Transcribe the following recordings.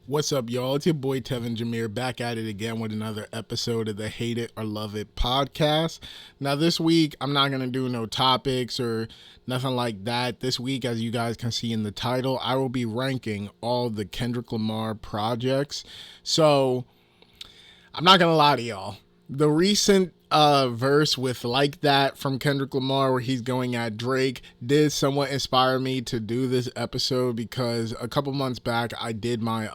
What's up, y'all? It's your boy Tevin Jameer back at it again with another episode of the Hate It or Love It podcast. Now, this week, I'm not going to do no topics or nothing like that. This week, as you guys can see in the title, I will be ranking all the Kendrick Lamar projects. So, I'm not going to lie to y'all. The recent verse with Like That from Kendrick Lamar where he's going at Drake did somewhat inspire me to do this episode, because a couple months back I did my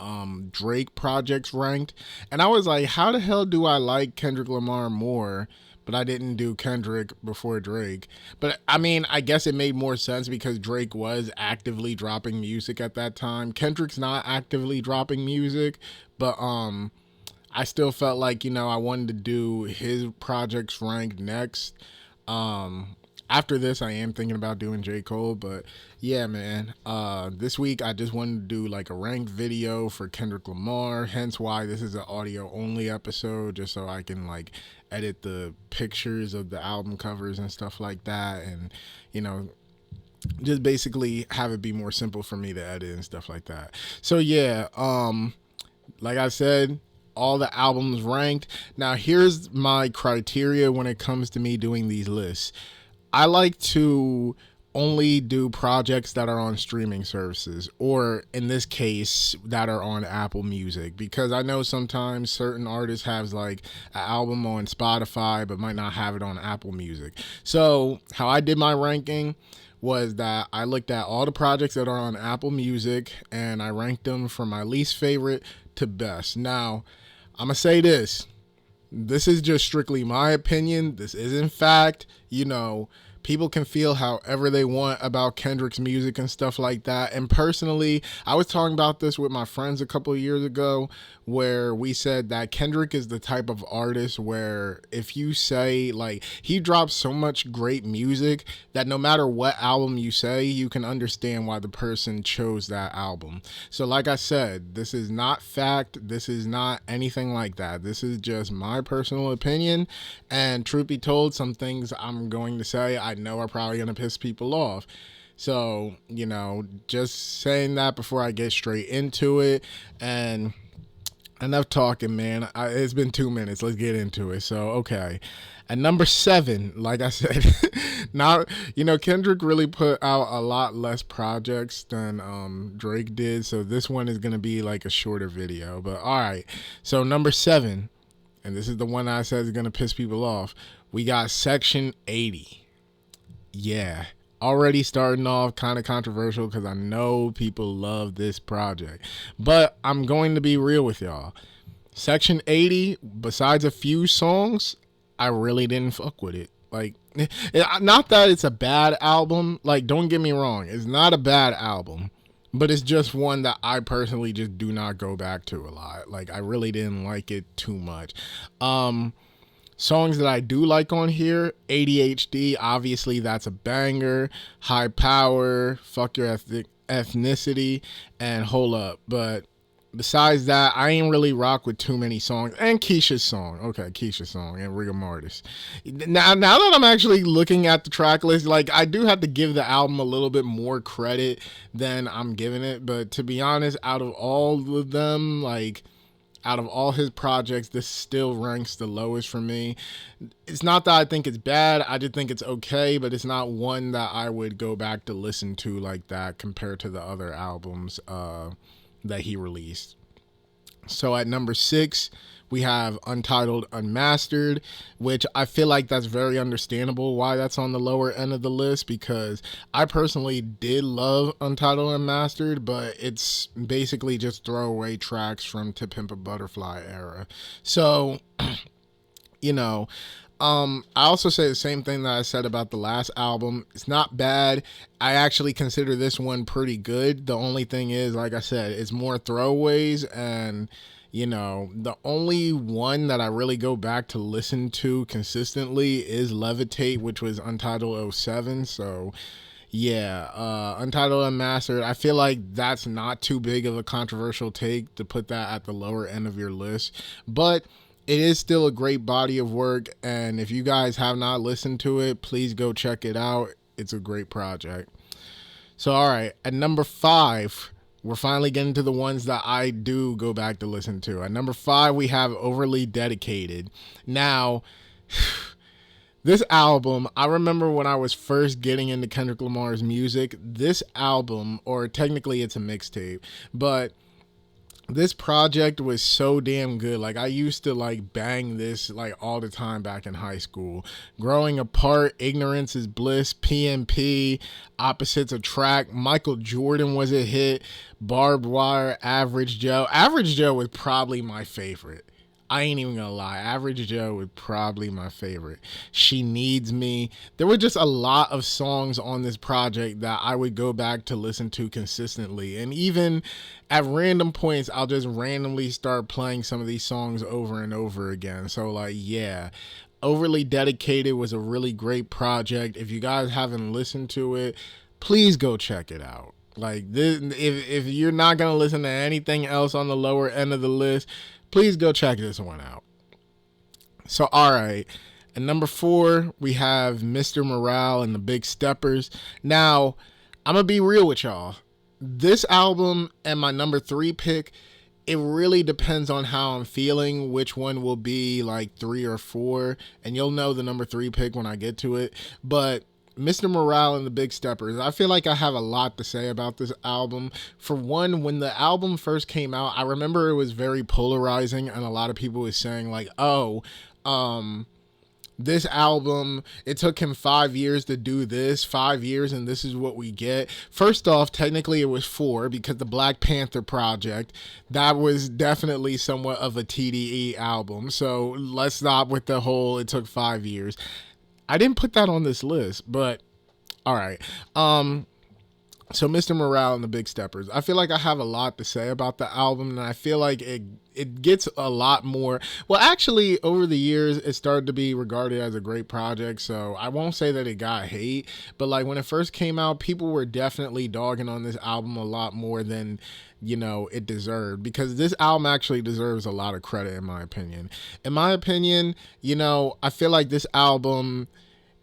Drake projects ranked, and I was like, how the hell do I like Kendrick Lamar more, but I didn't do Kendrick before Drake? But I mean, I guess it made more sense because Drake was actively dropping music at that time. Kendrick's not actively dropping music, but I still felt like, I wanted to do his projects ranked next. After this, I am thinking about doing J. Cole, but yeah, man. This week, I just wanted to do like a ranked video for Kendrick Lamar, hence why this is an audio only episode, just so I can like edit the pictures of the album covers and stuff like that, and, just basically have it be more simple for me to edit and stuff like that. So yeah, like I said, all the albums ranked. Now, here's my criteria when it comes to me doing these lists. I like to only do projects that are on streaming services, or in this case, that are on Apple Music, because I know sometimes certain artists have like an album on Spotify but might not have it on Apple Music. So how I did my ranking was that I looked at all the projects that are on Apple Music and I ranked them from my least favorite to best. Now, I'm going to say this. This is just strictly my opinion. This isn't fact. People can feel however they want about Kendrick's music and stuff like that. And personally, I was talking about this with my friends a couple of years ago, where we said that Kendrick is the type of artist where if you say, like, he drops so much great music that no matter what album you say, you can understand why the person chose that album. So like I said, this is not fact. This is not anything like that. This is just my personal opinion. And truth be told, some things I'm going to say I know are probably going to piss people off. So, just saying that before I get straight into it. And enough talking, man. It's been 2 minutes. Let's get into it. So, okay. At number 7, like I said, now, Kendrick really put out a lot less projects than Drake did. So this one is going to be like a shorter video. But all right. So number 7, and this is the one I said is going to piss people off. We got Section 80. Yeah. Already starting off kind of controversial because I know people love this project. But I'm going to be real with y'all. Section 80, besides a few songs, I really didn't fuck with it. Like, not that it's a bad album. Like, don't get me wrong. It's not a bad album. But it's just one that I personally just do not go back to a lot. Like, I really didn't like it too much. Songs that I do like on here, ADHD, obviously that's a banger. High Power, Fuck Your Ethnicity, and Hold Up. But besides that, I ain't really rock with too many songs. And Keisha's song. Okay, Keisha's song and Rigor Mortis. Now that I'm actually looking at the track list, like, I do have to give the album a little bit more credit than I'm giving it. But to be honest, out of all of them, like, out of all his projects, this still ranks the lowest for me. It's not that I think it's bad. I just think it's okay, but it's not one that I would go back to listen to like that compared to the other albums that he released. So at number 6, we have Untitled Unmastered, which I feel like that's very understandable why that's on the lower end of the list, because I personally did love Untitled Unmastered, but it's basically just throwaway tracks from To Pimp a Butterfly era. So, I also say the same thing that I said about the last album. It's not bad. I actually consider this one pretty good. The only thing is, like I said, it's more throwaways, and the only one that I really go back to listen to consistently is Levitate, which was Untitled '07. So yeah, Untitled Unmastered, I feel like that's not too big of a controversial take to put that at the lower end of your list. But it is still a great body of work, and if you guys have not listened to it, please go check it out. It's a great project. So, all right, at number 5, we're finally getting to the ones that I do go back to listen to. At number 5, we have Overly Dedicated. Now, this album, I remember when I was first getting into Kendrick Lamar's music, this album, or technically it's a mixtape, but this project was so damn good. Like, I used to like bang this like all the time back in high school. Growing Apart, Ignorance is Bliss, PMP, Opposites Attract, Michael Jordan was a hit, Barbed Wire, Average Joe. Average Joe was probably my favorite. I ain't even gonna lie. Average Joe was probably my favorite. She Needs Me. There were just a lot of songs on this project that I would go back to listen to consistently. And even at random points, I'll just randomly start playing some of these songs over and over again. So, like, yeah. Overly Dedicated was a really great project. If you guys haven't listened to it, please go check it out. Like, this, if you're not gonna listen to anything else on the lower end of the list, please go check this one out. So, all right. At number 4, we have Mr. Morale and the Big Steppers. Now, I'm going to be real with y'all. This album and my number 3 pick, it really depends on how I'm feeling, which one will be like 3 or 4. And you'll know the number 3 pick when I get to it. But Mr. Morale and the Big Steppers, I feel like I have a lot to say about this album. For one, when the album first came out, I remember it was very polarizing, and a lot of people were saying like, oh, this album, it took him 5 years to do this, 5 years, and this is what we get. First off, technically it was 4, because the Black Panther project, that was definitely somewhat of a TDE album. So let's stop with the whole it took 5 years. I didn't put that on this list, but all right. So Mr. Morale and the Big Steppers, I feel like I have a lot to say about the album, and I feel like it gets a lot more. Well, actually, over the years, it started to be regarded as a great project, so I won't say that it got hate, but like when it first came out, people were definitely dogging on this album a lot more than, you know, it deserved, because this album actually deserves a lot of credit, in my opinion. In my opinion, you know, I feel like this album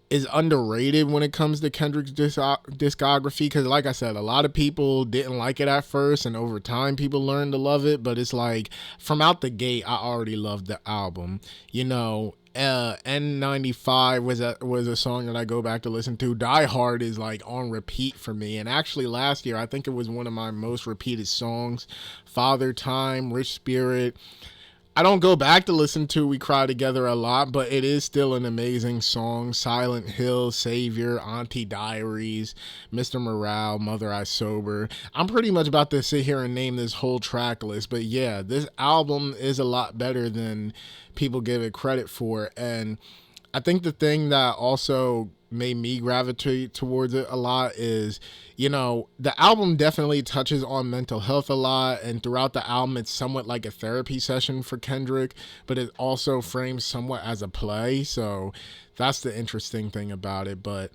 is underrated when it comes to Kendrick's discography, because like I said, a lot of people didn't like it at first, and over time people learned to love it. But it's like, from out the gate, I already loved the album. You know, N95 was a song that I go back to listen to. Die Hard is like on repeat for me, and actually last year I think it was one of my most repeated songs. Father Time, Rich Spirit, I don't go back to listen to We Cry Together a lot, but it is still an amazing song. Silent Hill, Savior, Auntie Diaries, Mr. Morale, Mother I Sober. I'm pretty much about to sit here and name this whole track list, but yeah, this album is a lot better than people give it credit for. And I think the thing that also made me gravitate towards it a lot is, you know, the album definitely touches on mental health a lot, and throughout the album it's somewhat like a therapy session for Kendrick, but it also frames somewhat as a play. So that's the interesting thing about it. But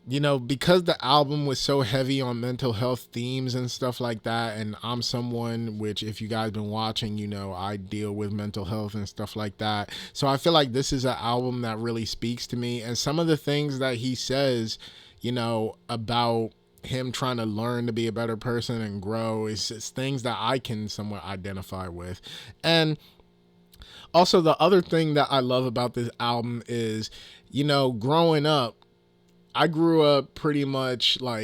you know, because the album was so heavy on mental health themes and stuff like that, and I'm someone which, if you guys been watching, you know, I deal with mental health and stuff like that. So I feel like this is an album that really speaks to me, and some of the things that he says, you know, about him trying to learn to be a better person and grow is just things that I can somewhat identify with. And also, the other thing that I love about this album is, you know, growing up, I grew up pretty much grew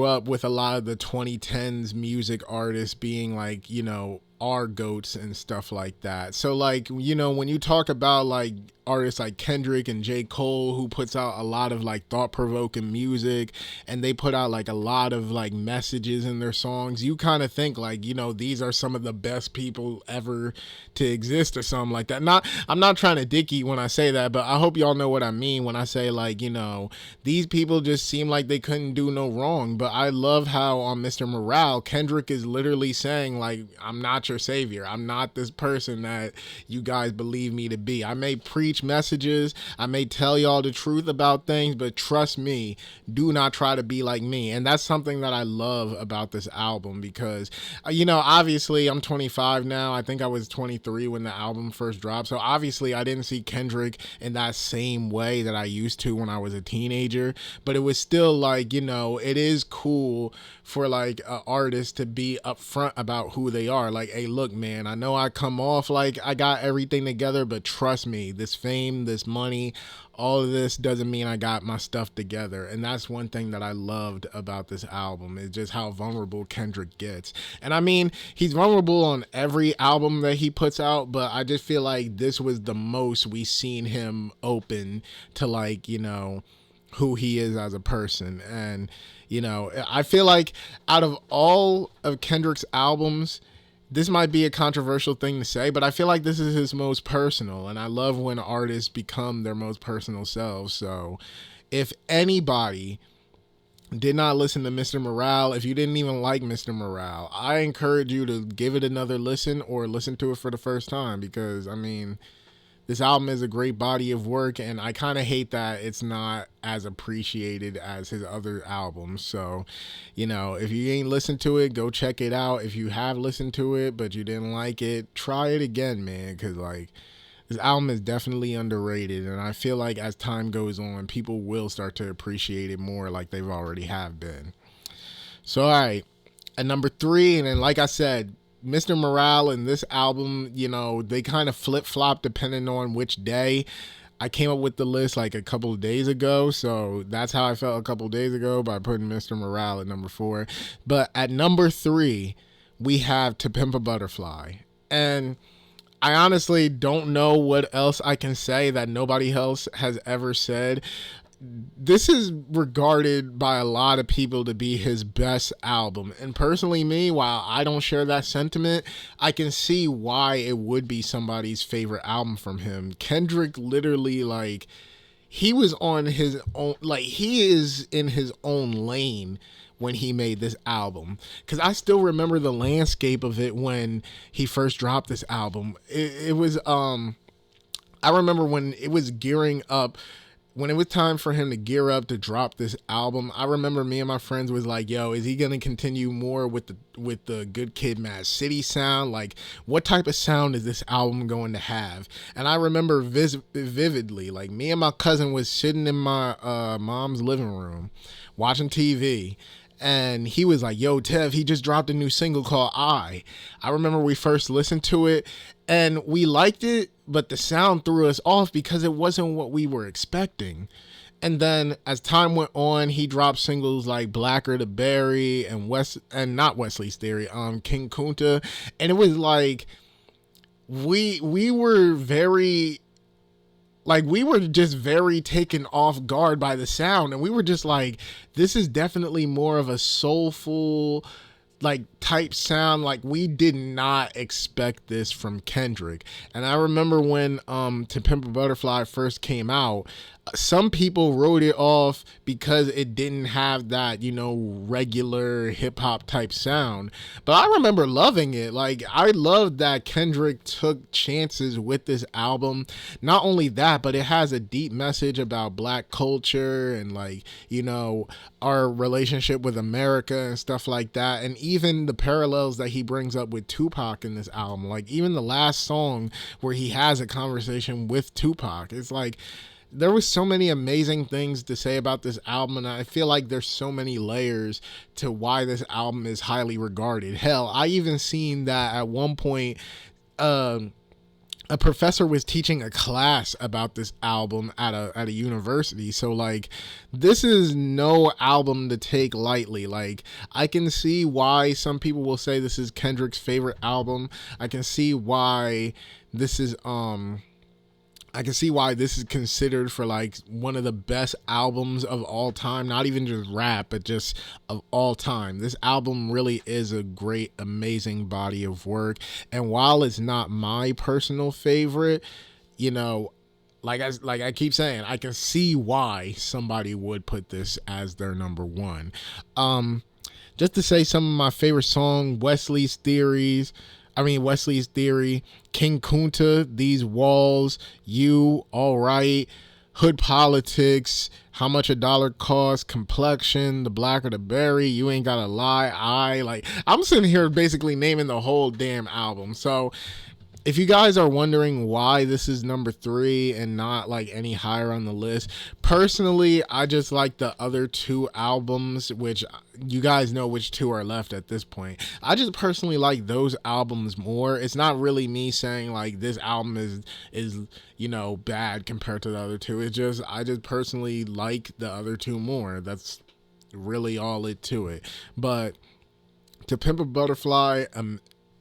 up with a lot of the 2010s music artists being like, you know, our goats and stuff like that. So like, you know, when you talk about like artists like Kendrick and J. Cole, who puts out a lot of like thought-provoking music, and they put out like a lot of like messages in their songs, you kind of think like, you know, these are some of the best people ever to exist or something like that. I'm not trying to dicky when I say that, but I hope y'all know what I mean when I say like, you know, these people just seem like they couldn't do no wrong. But I love how on Mr. Morale, Kendrick is literally saying like, I'm not your savior. I'm not this person that you guys believe me to be. I may preach preach messages. I may tell y'all the truth about things, but trust me, do not try to be like me. And that's something that I love about this album because, obviously I'm 25 now. I think I was 23 when the album first dropped. So obviously I didn't see Kendrick in that same way that I used to when I was a teenager. But it was still like, it is cool for like an artist to be upfront about who they are. Like, hey, look, man, I know I come off like I got everything together, but trust me, this fame, this money, all of this doesn't mean I got my stuff together. And that's one thing that I loved about this album, is just how vulnerable Kendrick gets. And I mean, he's vulnerable on every album that he puts out, but I just feel like this was the most we seen him open to, like, who he is as a person. And I feel like out of all of Kendrick's albums, this might be a controversial thing to say, but I feel like this is his most personal, and I love when artists become their most personal selves. So if anybody did not listen to Mr. Morale, if you didn't even like Mr. Morale, I encourage you to give it another listen or listen to it for the first time, because I mean, this album is a great body of work, and I kind of hate that it's not as appreciated as his other albums. So, if you ain't listened to it, go check it out. If you have listened to it but you didn't like it, try it again, man, because like, this album is definitely underrated, and I feel like as time goes on, people will start to appreciate it more like they've already have been. So, all right, at number 3, and then like I said, Mr. Morale and this album, they kind of flip-flop depending on which day. I came up with the list like a couple of days ago, so that's how I felt a couple of days ago by putting Mr. Morale at number 4. But at number 3, we have To Pimp a Butterfly. And I honestly don't know what else I can say that nobody else has ever said. This is regarded by a lot of people to be his best album. And personally, me, while I don't share that sentiment, I can see why it would be somebody's favorite album from him. Kendrick literally, like, he was on his own, like, he is in his own lane when he made this album. Because I still remember the landscape of it when he first dropped this album. It was, I remember when it was gearing up, when it was time for him to gear up to drop this album, I remember me and my friends was like, yo, is he going to continue more with the Good Kid, Mad City sound? Like, what type of sound is this album going to have? And I remember vividly, like, me and my cousin was sitting in my mom's living room watching TV. And he was like, yo, Tev, he just dropped a new single called I remember we first listened to it and we liked it, but the sound threw us off because it wasn't what we were expecting. And then as time went on, he dropped singles like Blacker to Berry and not Wesley's Theory, King Kunta. And it was like, we were very, like, we were just very taken off guard by the sound, and we were just like, this is definitely more of a soulful, like, type sound. Like, we did not expect this from Kendrick. And I remember when To Pimp a Butterfly first came out, some people wrote it off because it didn't have that, regular hip-hop type sound. But I remember loving it. Like, I loved that Kendrick took chances with this album. Not only that, but it has a deep message about Black culture and, like, our relationship with America and stuff like that. And even the parallels that he brings up with Tupac in this album. Like, even the last song where he has a conversation with Tupac. It's like, there was so many amazing things to say about this album, and I feel like there's so many layers to why this album is highly regarded. Hell, I even seen that at one point, a professor was teaching a class about this album at a university. So, like, this is no album to take lightly. Like, I can see why some people will say this is Kendrick's favorite album. I can see why this is considered for, like, one of the best albums of all time. Not even just rap, but just of all time. This album really is a great, amazing body of work. And while it's not my personal favorite, like I keep saying, I can see why somebody would put this as their number 1. Just to say some of my favorite songs, Wesley's Theories. Wesley's Theory, King Kunta, These Walls, You, All Right, Hood Politics, How Much a Dollar Costs, Complexion, The Black or the Berry, You Ain't Gotta Lie, I'm sitting here basically naming the whole damn album. So if you guys are wondering why this is number 3 and not like any higher on the list, personally, I just like the other 2 albums, which you guys know which 2 are left at this point. I just personally like those albums more. It's not really me saying like this album is bad compared to the other 2. It's just I just personally like the other 2 more. That's really all it to it. But To Pimp a Butterfly,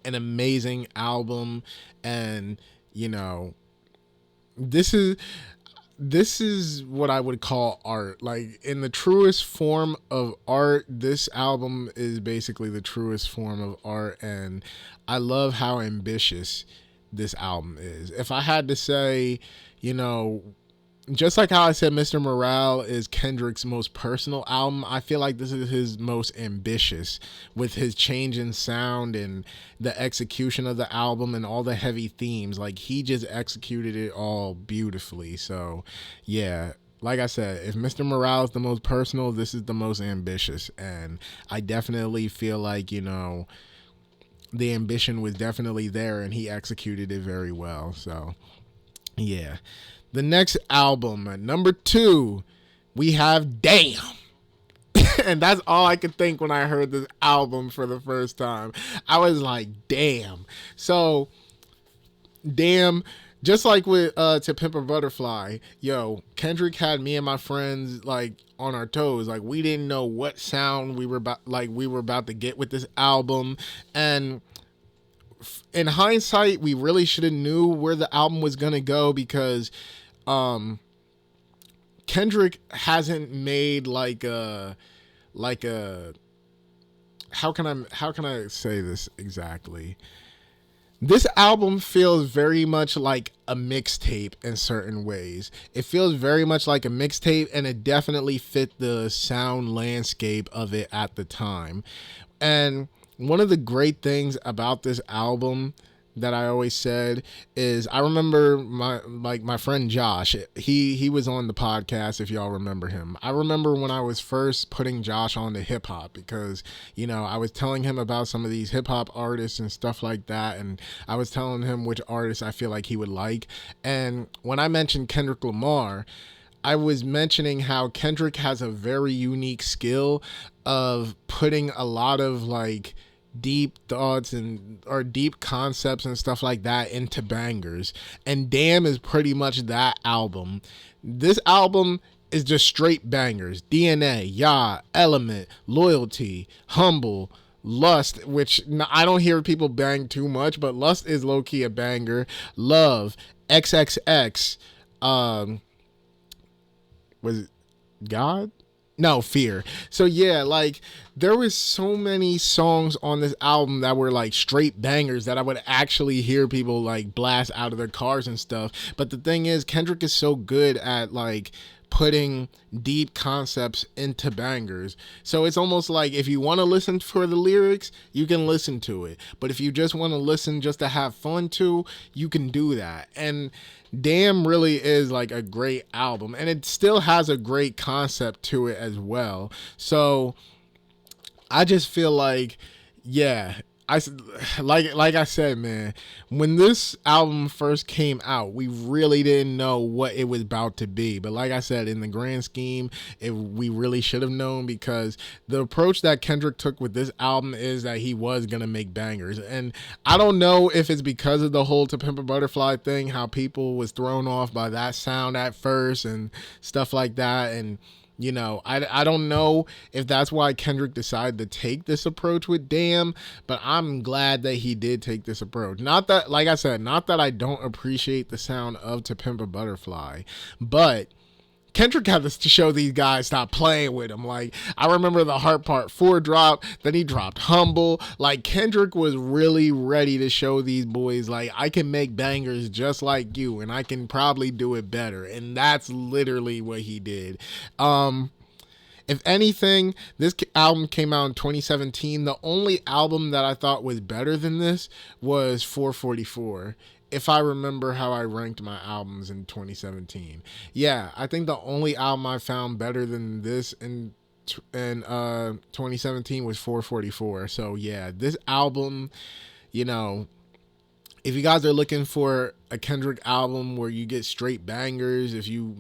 an amazing album, and this is what I would call art. Like, in the truest form of art, this album is basically the truest form of art, and I love how ambitious this album is. If I had to say, just like how I said Mr. Morale is Kendrick's most personal album, I feel like this is his most ambitious, with his change in sound and the execution of the album and all the heavy themes. Like, he just executed it all beautifully. So yeah, like I said, if Mr. Morale is the most personal, this is the most ambitious. And I definitely feel like, the ambition was definitely there and he executed it very well. So yeah. The next album, number 2, we have Damn. And that's all I could think when I heard this album for the first time. I was like, damn. So, Damn, just like with To Pimp a Butterfly, Kendrick had me and my friends like on our toes. Like, we didn't know what sound we were about to get with this album. And in hindsight, we really should have knew where the album was going to go, because Kendrick hasn't made like a how can I say this exactly? This album feels very much like a mixtape in certain ways. It feels very much like a mixtape, and it definitely fit the sound landscape of it at the time. And one of the great things about this album that I always said is, I remember my friend Josh, he was on the podcast, if y'all remember him. I remember when I was first putting Josh on to hip hop, because I was telling him about some of these hip hop artists and stuff like that, and I was telling him which artists I feel like he would like. And when I mentioned Kendrick Lamar, I was mentioning how Kendrick has a very unique skill of putting a lot of like deep thoughts or deep concepts and stuff like that into bangers, and Damn is pretty much that album. This album is just straight bangers. DNA, Yeah, Element, Loyalty, Humble, Lust, which I don't hear people bang too much, but Lust is low-key a banger. Love, XXX, was it God? No, Fear. So yeah, like, there was so many songs on this album that were like straight bangers that I would actually hear people like blast out of their cars and stuff. But the thing is, Kendrick is so good at like putting deep concepts into bangers. So it's almost like, if you want to listen for the lyrics, you can listen to it. But if you just want to listen just to have fun too, you can do that. And Damn really is like a great album, and it still has a great concept to it as well. So I just feel like, yeah, like I said, man, when this album first came out, we really didn't know what it was about to be. But like I said, in the grand scheme, we really should have known, because the approach that Kendrick took with this album is that he was going to make bangers. And I don't know if it's because of the whole To Pimp a Butterfly thing, how people was thrown off by that sound at first and stuff like that. And I don't know if that's why Kendrick decided to take this approach with Damn, but I'm glad that he did take this approach. Not that, like I said, not that I don't appreciate the sound of To Pimp a Butterfly, but Kendrick had to show these guys stop playing with him. Like, I remember the Heart Part 4 drop, then he dropped Humble. Like, Kendrick was really ready to show these boys, like, I can make bangers just like you, and I can probably do it better. And that's literally what he did. If anything, this album came out in 2017. The only album that I thought was better than this was 444. If I remember how I ranked my albums in 2017. Yeah, I think the only album I found better than this in 2017 was 444. So yeah, this album, you know, if you guys are looking for a Kendrick album where you get straight bangers, if you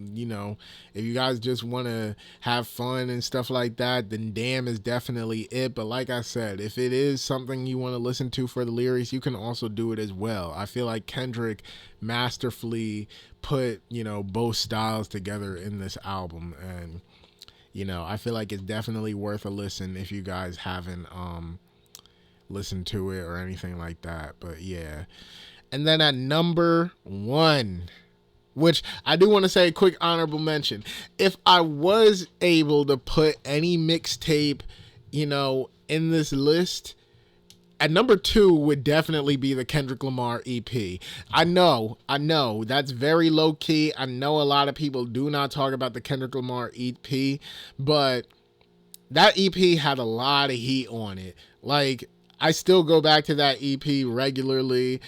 guys just want to have fun and stuff like that, then Damn is definitely it. But like I said, if it is something you want to listen to for the lyrics, you can also do it as well. I feel like Kendrick masterfully put, both styles together in this album. And, I feel like it's definitely worth a listen if you guys haven't listen to it or anything like that. But yeah. And then at number 1, which I do want to say a quick honorable mention. If I was able to put any mixtape, in this list, at number 2 would definitely be the Kendrick Lamar EP. I know, that's very low key. I know a lot of people do not talk about the Kendrick Lamar EP, but that EP had a lot of heat on it. Like, I still go back to that EP regularly.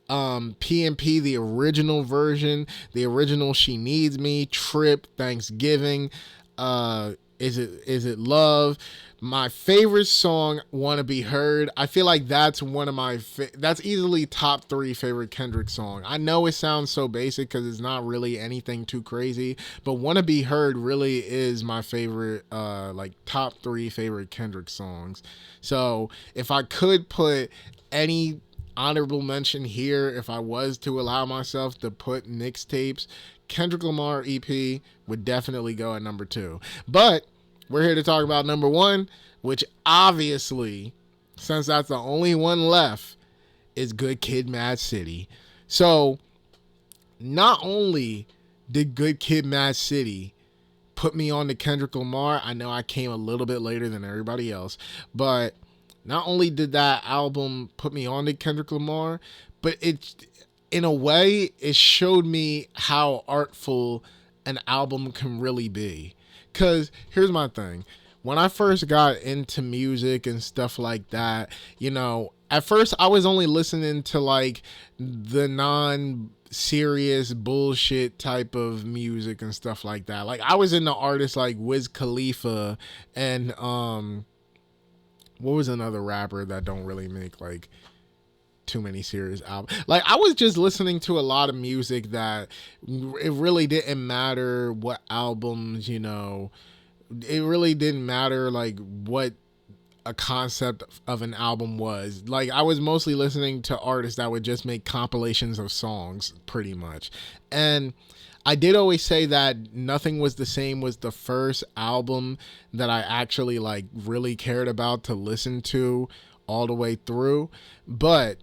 PMP, the original version, the original She Needs Me, Trip, Thanksgiving, Is It Love? My favorite song, Wanna Be Heard. I feel like that's one of my that's easily top 3 favorite Kendrick song. I know it sounds so basic because it's not really anything too crazy, but Wanna Be Heard really is my favorite, top 3 favorite Kendrick songs. So if I could put any honorable mention here, if I was to allow myself to put mixtapes, Kendrick Lamar EP would definitely go at number 2. But we're here to talk about number 1, which obviously, since that's the only one left, is Good Kid, Mad City. So not only did Good Kid, Mad City put me on to Kendrick Lamar, I know I came a little bit later than everybody else, but not only did that album put me on to Kendrick Lamar, but in a way, it showed me how artful an album can really be. Because here's my thing. When I first got into music and stuff like that, at first I was only listening to like the non-serious bullshit type of music and stuff like that. Like, I was into artists like Wiz Khalifa and what was another rapper that don't really make like too many serious albums. Like, I was just listening to a lot of music that it really didn't matter what albums, it really didn't matter like what a concept of an album was. Like, I was mostly listening to artists that would just make compilations of songs pretty much. And I did always say that Nothing Was the Same was the first album that I actually like really cared about to listen to all the way through. But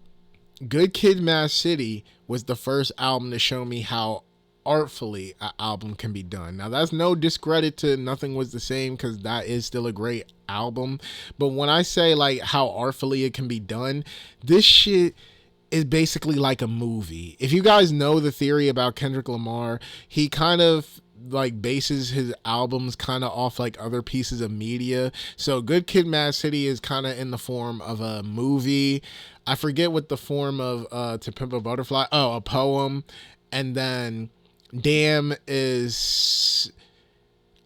Good Kid, Mad City was the first album to show me how artfully an album can be done. Now, that's no discredit to Nothing Was the Same, because that is still a great album. But when I say like how artfully it can be done, this shit is basically like a movie. If you guys know the theory about Kendrick Lamar, he kind of like bases his albums kind of off like other pieces of media. So Good Kid, Mad City is kind of in the form of a movie. I forget what the form of To Pimp a Butterfly. Oh, a poem. And then Damn is,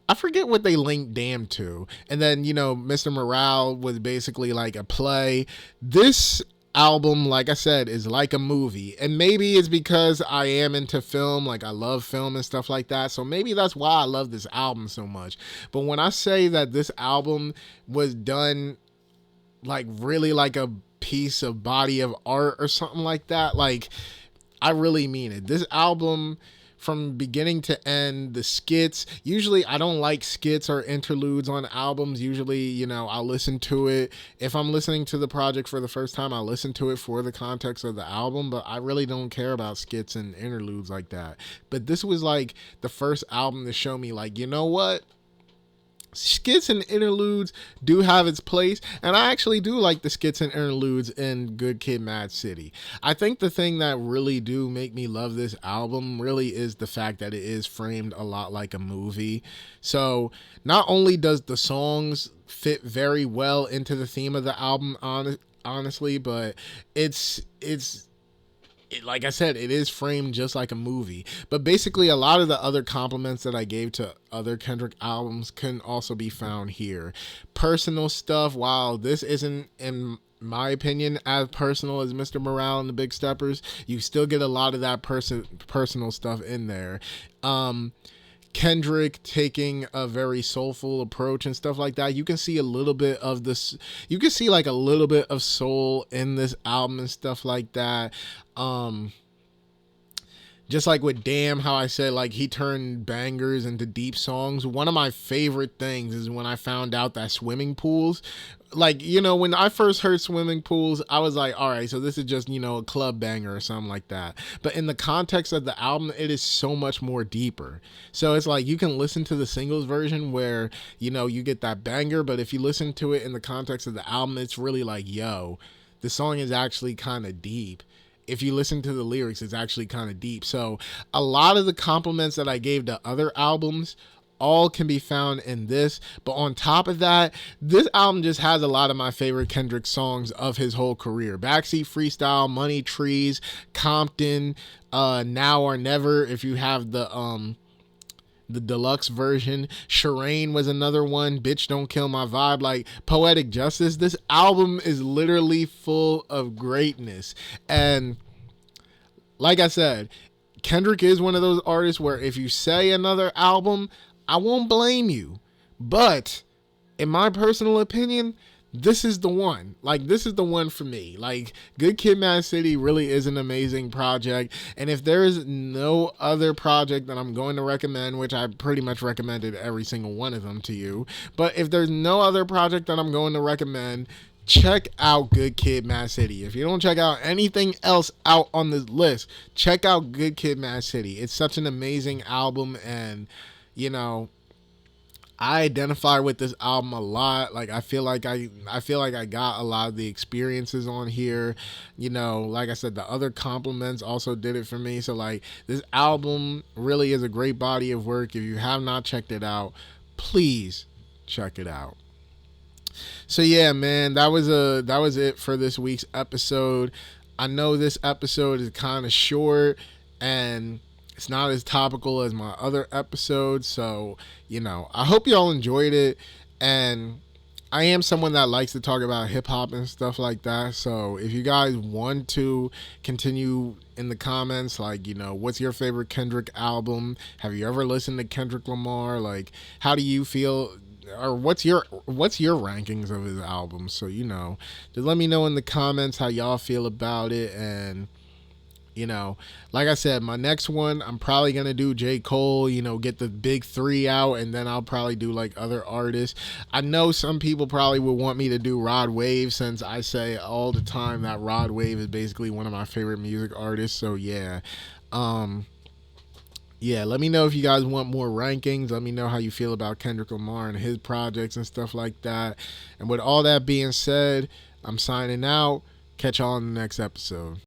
I forget what they linked Damn to. And then, Mr. Morale was basically like a play. This album, like I said, is like a movie. And maybe it's because I am into film, like I love film and stuff like that. So maybe that's why I love this album so much. But when I say that this album was done like really like a piece of body of art or something like that, like I really mean it. This album, from beginning to end, the skits, usually I don't like skits or interludes on albums. Usually, I'll listen to it. If I'm listening to the project for the first time, I'll listen to it for the context of the album, but I really don't care about skits and interludes like that. But this was like the first album to show me like, you know what? skits and interludes do have its place, and I actually do like the skits and interludes in Good Kid, Mad City. I think the thing that really do make me love this album really is the fact that it is framed a lot like a movie. So not only does the songs fit very well into the theme of the album, honestly, but like I said, it is framed just like a movie. But basically, a lot of the other compliments that I gave to other Kendrick albums can also be found here. Personal stuff, while this isn't, in my opinion, as personal as Mr. Morale and the Big Steppers, you still get a lot of that personal stuff in there. Kendrick taking a very soulful approach and stuff like that. You can see a little bit of this. You can see like a little bit of soul in this album and stuff like that. Just like with Damn, how I said like he turned bangers into deep songs. One of my favorite things is when I found out that swimming pools, like, you know, when I first heard swimming pools, I was like, all right, so this is just, you know, a club banger or something like that. But in the context of the album, it is so much more deeper. So it's like you can listen to the singles version where, you know, you get that banger, but if you listen to it in the context of the album, it's really like, yo, the song is actually kind of deep. If you listen to the lyrics, it's actually kind of deep. So a lot of the compliments that I gave to other albums all can be found in this. But on top of that, this album just has a lot of my favorite Kendrick songs of his whole career. Backseat Freestyle, Money Trees, Compton, Now or Never, if you have the deluxe version. Shireen was another one. Bitch Don't Kill My Vibe. Like Poetic Justice. This album is literally full of greatness. And like I said, Kendrick is one of those artists where if you say another album, I won't blame you. But in my personal opinion, this is the one. Like, this is the one for me. Like, Good Kid, Mad City really is an amazing project. And if there is no other project that I'm going to recommend, which I pretty much recommended every single one of them to you, but if there's no other project that I'm going to recommend, check out Good Kid, Mad City. If you don't check out anything else out on this list, check out Good Kid, Mad City. It's such an amazing album, and, you know, I identify with this album a lot. Like I feel like I got a lot of the experiences on here. You know, like I said, the other compliments also did it for me. So like this album really is a great body of work. If you have not checked it out, please check it out. So yeah, man, that was it for this week's episode. I know this episode is kind of short and it's not as topical as my other episodes, so, you know, I hope y'all enjoyed it. And I am someone that likes to talk about hip hop and stuff like that. So if you guys want to continue in the comments, like, you know, what's your favorite Kendrick album? Have you ever listened to Kendrick Lamar? Like, how do you feel? Or what's your rankings of his albums? So, you know, just let me know in the comments how y'all feel about it. And, you know, like I said, my next one, I'm probably going to do J. Cole, you know, get the big three out, and then I'll probably do like other artists. I know some people probably would want me to do Rod Wave, since I say all the time that Rod Wave is basically one of my favorite music artists. So yeah. Yeah, let me know if you guys want more rankings. Let me know how you feel about Kendrick Lamar and his projects and stuff like that. And with all that being said, I'm signing out. Catch y'all in the next episode.